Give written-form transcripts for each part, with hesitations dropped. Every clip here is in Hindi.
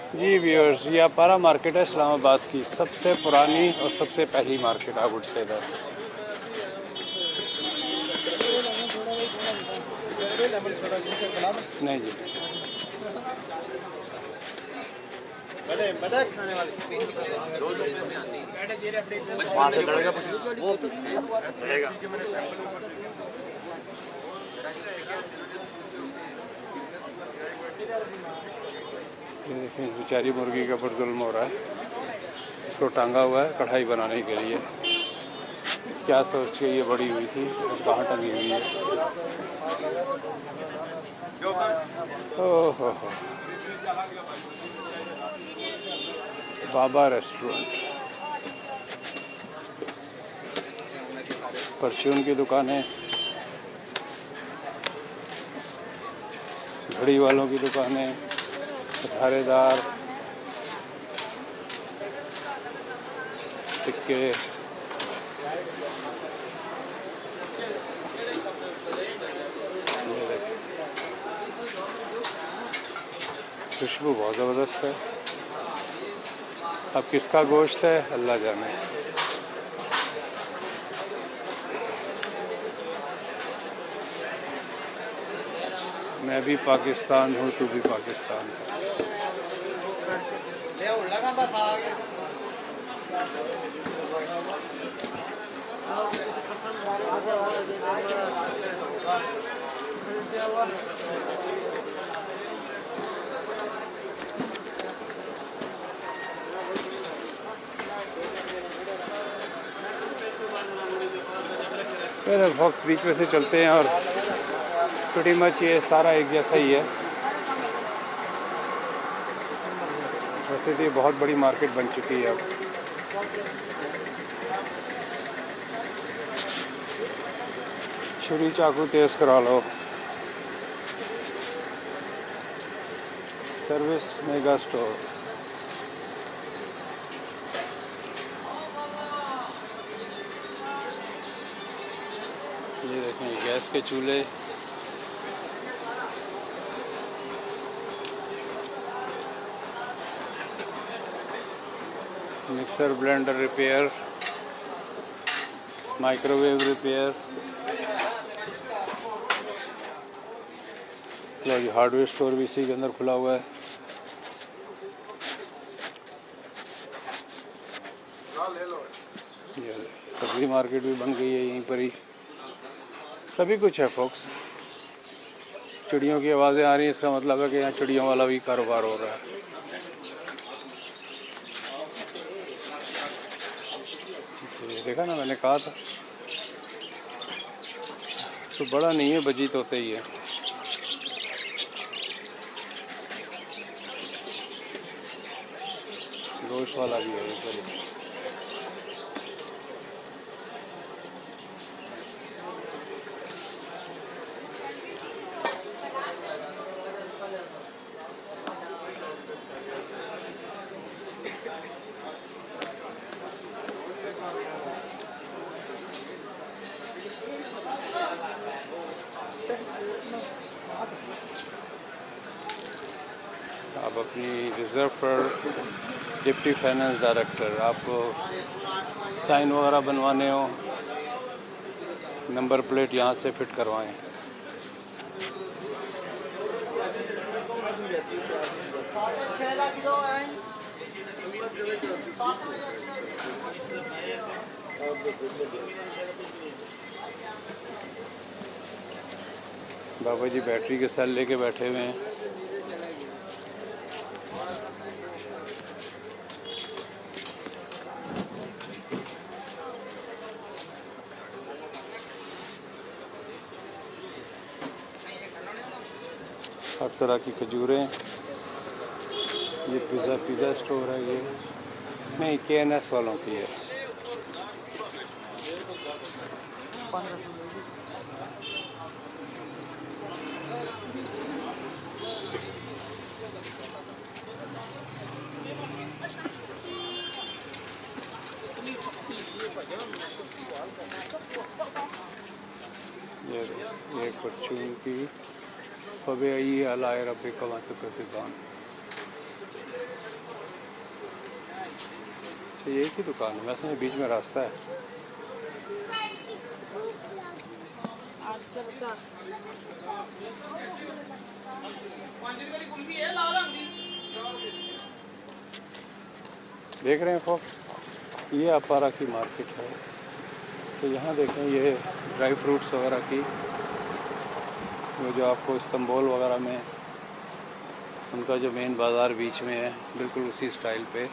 जी व्यूअर्स, ये अपारा मार्केट है इस्लामाबाद की सबसे पुरानी और सबसे पहली market I would say that. नहीं जी, खाने वाले ये देखें बेचारी मुर्गी के ऊपर जुल्म हो रहा है। इसको टांगा हुआ है कढ़ाई बनाने के लिए। क्या सोच के ये बड़ी हुई थी, कहाँ टंगी हुई है। ओहो हो, बाबा रेस्टोरेंट, परचून की दुकानें, घड़ी वालों की दुकानें, धारेदार सिक्के, खुशबू बहुत ज़बरदस्त है। अब किसका गोश्त है अल्लाह जाने। मैं भी पाकिस्तान हूँ, तू भी पाकिस्तान है। फिर फॉक्स बीच में से चलते हैं और pretty much ये सारा एक जैसा ही है। वैसे तो ये बहुत बड़ी मार्केट बन चुकी है अब। छुरी चाकू तेज करा लो। सर्विस मेगा स्टोर, ये देखें गैस के चूल्हे, mixer blender repair, microwave repair. लो जी, हार्डवेयर स्टोर भी इसी के अंदर खुला हुआ है। ये सब्जी मार्केट भी बन गई है यहीं पर ही। सभी कुछ है फोक्स। चिड़ियों की आवाज़ें आ रही हैं, इसका मतलब है कि यहाँ चिड़ियों वाला भी कारोबार हो रहा है। ये देखा ना, मैंने कहा था तो बड़ा नहीं है, बजी तोते ही है। गोश्त वाला भी है ये पर। आप अपनी रिज़र्व पर डिप्टी फाइनेंस डायरेक्टर, आपको साइन वगैरह बनवाने हो, नंबर प्लेट यहाँ से फिट करवाएं। बाबा जी बैटरी के सेल लेके बैठे हुए हैं। हर तरह की खजूरें। ये पिज़्ज़ा स्टोर है, ये नहीं KNS वालों की है। ये परचून की फबे आई अलाए रबे का अच्छा ये की दुकान है, वैसे बीच में रास्ता है। देख रहे हैं फोक, ये अपारा की मार्केट है। तो यहाँ देखें ये ड्राई फ्रूट्स वगैरह की, वो जो आपको इस्तांबुल वगैरह में उनका जो मेन बाज़ार बीच में है, बिल्कुल उसी स्टाइल पे।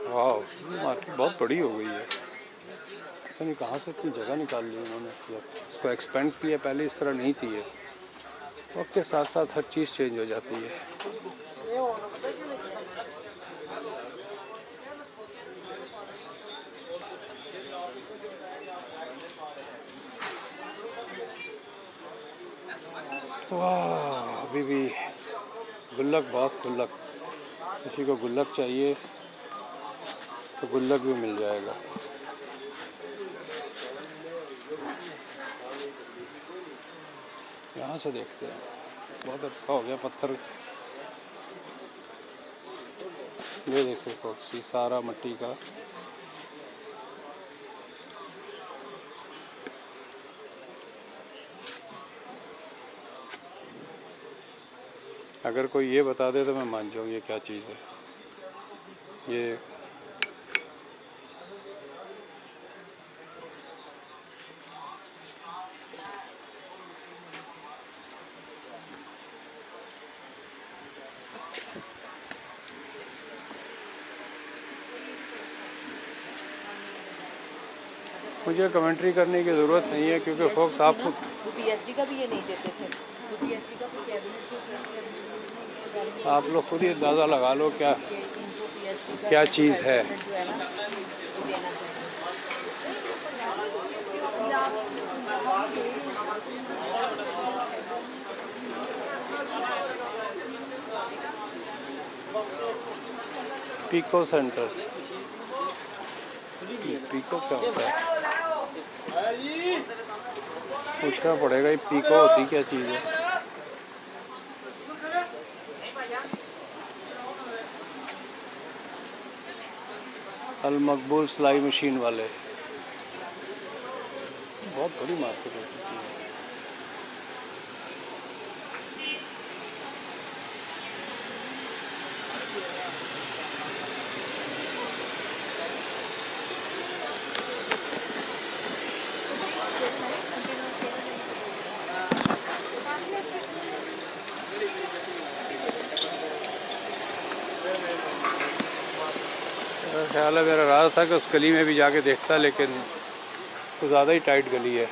वाह, ये मार्केट बहुत बड़ी हो गई है। पता नहीं कहाँ से इतनी जगह निकाल ली उन्होंने, इसको एक्सपेंड किया। पहले इस तरह नहीं थी ये। वक्त के साथ साथ हर चीज़ चेंज हो जाती है। वाह, अभी भी गुल्लक बॉस, गुल्लक। किसी को गुल्लक चाहिए तो गुल्लक भी मिल जाएगा। यहाँ से देखते हैं, बहुत अच्छा हो गया पत्थर। ये देखो फोक्सी, सारा मिट्टी का। अगर कोई ये बता दे तो मैं मान जाऊँ ये क्या चीज़ है। ये मुझे कमेंट्री करने की ज़रूरत नहीं है, क्योंकि फोक्स आपको पीएचडी का भी ये नहीं देते थे। पीएचडी का आप लोग खुद ही अंदाज़ा लगा लो क्या चीज़ है। पीको सेंटर, पीको क्या होता है पूछना पड़ेगा। ये पीको होती क्या चीज़ है। अल मकबूल सिलाई मशीन वाले, बहुत बड़ी मार्केट हो चुकी है। मेरा ख्याल है, मेरा इरादा था कि उस गली में भी जाके देखता, लेकिन तो ज़्यादा ही टाइट गली है।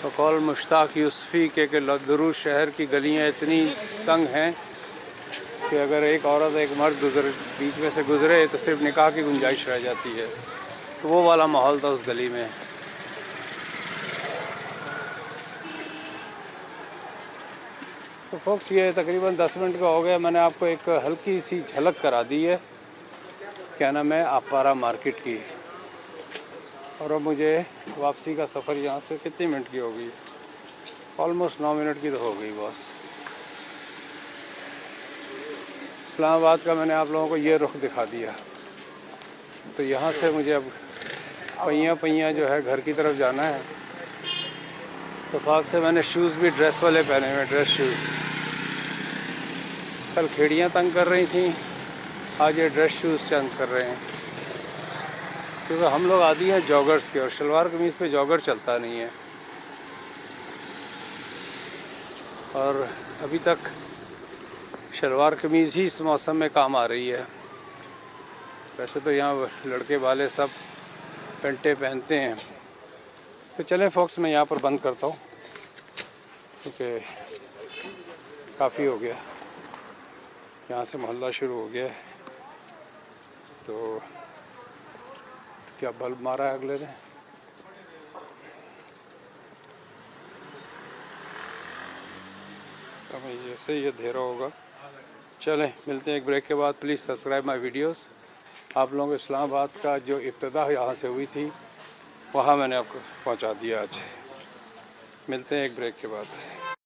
तो कौल मुश्ताक यूसुफ़ी के लदरू शहर की गलियां इतनी तंग हैं कि अगर एक औरत एक मर्द बीच में से गुज़रे तो सिर्फ निकाह की गुंजाइश रह जाती है। तो वो वाला माहौल था उस गली में। तो फोक्स ये तकरीबन 10 मिनट का हो गया। मैंने आपको एक हल्की सी झलक करा दी है, क्या नाम है, अपारा मार्केट की। और अब मुझे वापसी का सफ़र यहाँ से कितनी मिनट की होगी, ऑलमोस्ट 9 मिनट की तो हो गई बस। इस्लामाबाद का मैंने आप लोगों को ये रुख दिखा दिया। तो यहाँ से मुझे अब पहिया जो है घर की तरफ जाना है। तो फाक से मैंने शूज़ भी ड्रेस वाले पहने हुए, ड्रेस शूज़। कल खेड़ियाँ तंग कर रही थी, आज ये ड्रेस शूज़ तंग कर रहे हैं, क्योंकि हम लोग आदी हैं जॉगर्स के, और शलवार कमीज़ पे जॉगर चलता नहीं है। और अभी तक शलवार कमीज़ ही इस मौसम में काम आ रही है। वैसे तो यहाँ लड़के वाले सब पेंटे पहनते हैं। तो चलें फोक्स, मैं यहाँ पर बंद करता हूँ क्योंकि काफ़ी हो गया, यहाँ से मोहल्ला शुरू हो गया है। तो क्या बल्ब मारा है अगले ने? हमें जैसे ये अंधेरा होगा। चलें मिलते हैं एक ब्रेक के बाद। Please subscribe my videos. आप लोगों को इस्लामाबाद का जो इब्तिदा यहाँ से हुई थी वहाँ मैंने आपको पहुँचा दिया आज। मिलते हैं एक ब्रेक के बाद।